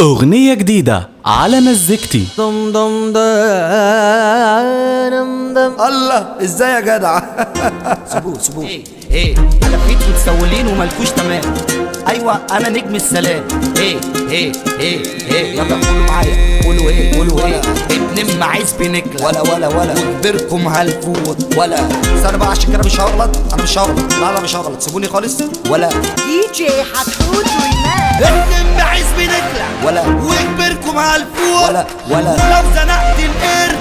أغنية جديدة على مزيكتي. دم دم دم الله ازاي يا جدع. سيبوه ايه انا بقيت متسولين ومالكوش تمام. ايوه انا نجم السلام. ايه يلا قولوا معايا، قولوا ايه ابن معيز بنكلة ولا وكبركم هالفوت ولا استنى بقى عشان كده مش هغلط. انا مش هغلط، لا مش هغلط، سيبوني خالص. ولا دي جي حتحوت ريماكس ابن معيز بنكلة ولا وكبركم هالفوت ولا ولو زنقت القرد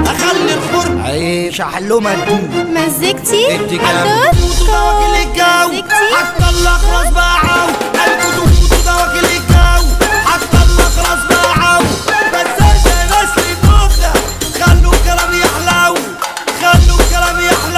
اخلي الخرم عيب مش هحلهم الدين. مزيكتي واكل الجو حتى الله خلاص باعوا الكتب ده واكل الجو حتى الله خلاص باعوا. بس يا ناس الدوخة خلوا الكلام يحلو، خلوا الكلام يحلو.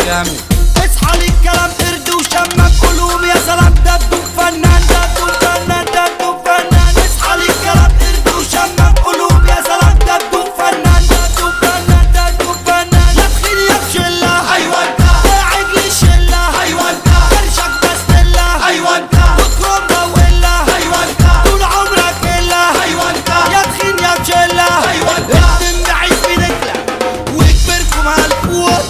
جامد اصحى للكلام قرد وشمك قلوب يا سلام. دبدوب فنان دبدوب فنان دبدوب فنان. اصحى للكلام قرد وشمك قلوب يا سلام. دبدوب فنان دبدوب فنان دبدوب فنان. يا تخيل يا بشلة ايوه انت قاعد لي شلة ايوه انت كرشك بستلة ايوه انت وكروم دويلة ايوه انت طول عمرك الا ايوه انت يا تخين يا بشلة ايوه انت ابن عيش بنكلة وكبركم هالفوت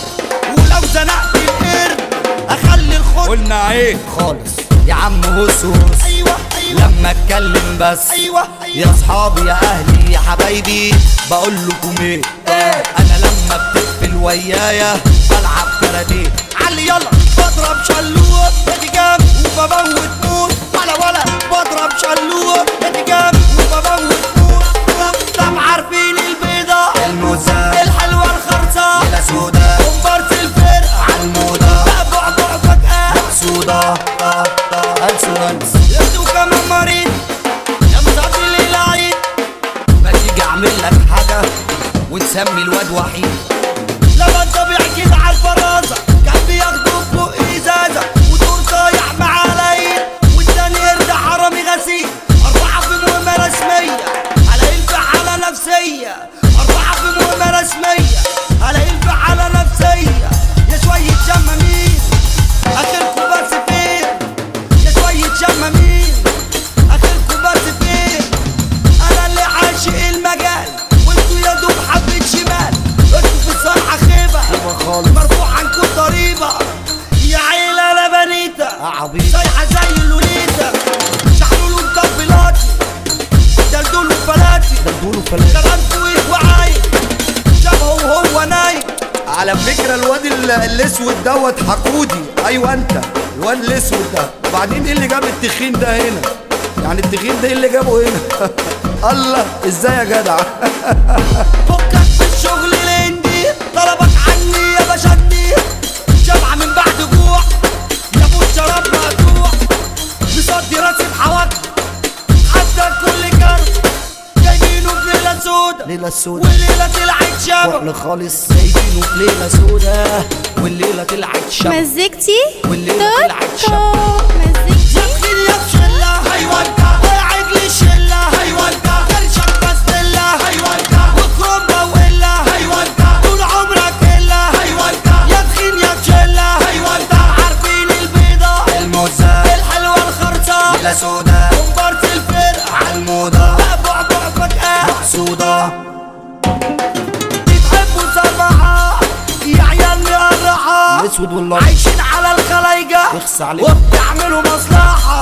ولو زنقت القرد اخلي الخد. قلنا ايه خالص يا عم هوس ايوه لما اتكلم بس يا اصحابي يا اهلي يا حبايبي بقول لكم ايه. انا لما بتقفل ويايا بلعب كاراتيه علي يلا بضرب شلوه ادي جام وبموت موت ولا بضرب شلوه ادي جام وبموت موت. طب عارفين البيضه الموزه الحلوه الخرصه الاسوده كبرت الفرقه عالموضه بعبع فجاه مقصوده انتوا كمان مريض يا مصدي العيد. ما تيجي اعمل لك حاجه وتسمي الواد وحيد. لما انت بيحكي على الفرازه كان بياخدوا فوق ازازه ودور طايح مع العيد والتاني يرد حرامي غسيل. 4 في مهمه رسميه على الفعاله نفسيه. 4 في مهمه رسميه على الفعاله نفسيه. يا شويه شمامين اخركم بس فين. يا شويه شمامين اخركم بس فين. انا اللي عاشق المجال وانتوا يا دوب حبة شمال. انتوا في الصنعة خيبة مرفوع عنكم ضريبة يا عيلة لبنيتة صيحة زي اللوليتا. شعروا له مطبلاتي دلدول وفلاتي كلامكوا ايه وعايد شبهه وهو نايم. على فكرة الواد الاسود دوت حقودي. ايوه انت الواد الاسود ده. وبعدين ايه اللي جاب التخين ده هنا؟ يعني التخين ده ايه اللي جابه هنا؟ الله ازاي يا جدع. فكك في الشغل الهندي طلبك عني يا باشندي. شبعة من بعد جوع يا ابو الشراب مقطوع. مصدي راسي بحواجبي حتى الكل كرب. جايبينه في ليلة سودا والليلة طلعت شباب خالص. جايبينه في ليلة سودا والليلة طلعت شباب. مزيكتي والليلة طلعت شباب. مزيكتي يا تخيل يا بشلة ايوه انت قاعد لي شلة ايوه انت كرشك بستلة ايوه انت وكروم دويلة ايوه انت طول عمرك الا ايوه انت يا تخين يا بشلة ايوه انت. عارفين البيضة الموزة الحلوة الخرصة الاسودة كبرت الفرقة عالموضة بعبع فجأة مقصودة. بتحبوا سماحة يا عيال مقرحة اسود والله عايشين على الخلايجة اخس عليك وبتعملوا مصلحة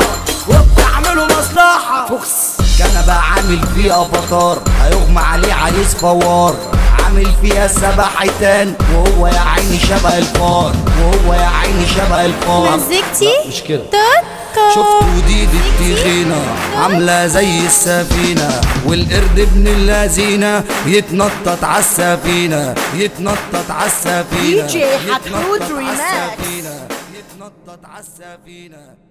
فخس. كان بقى عامل فيه افاتار هيغمى عليه عريس فوار. عامل فيها 7 حيتان وهو يا عيني شبه الفار مزيكتي مش كده. شفتوا دي التخينة عاملة زي السفينة والقرد ابن اللذينة يتنطط عالسفينة دي جي حتحوت ريماكس يتنطط عالسفينة.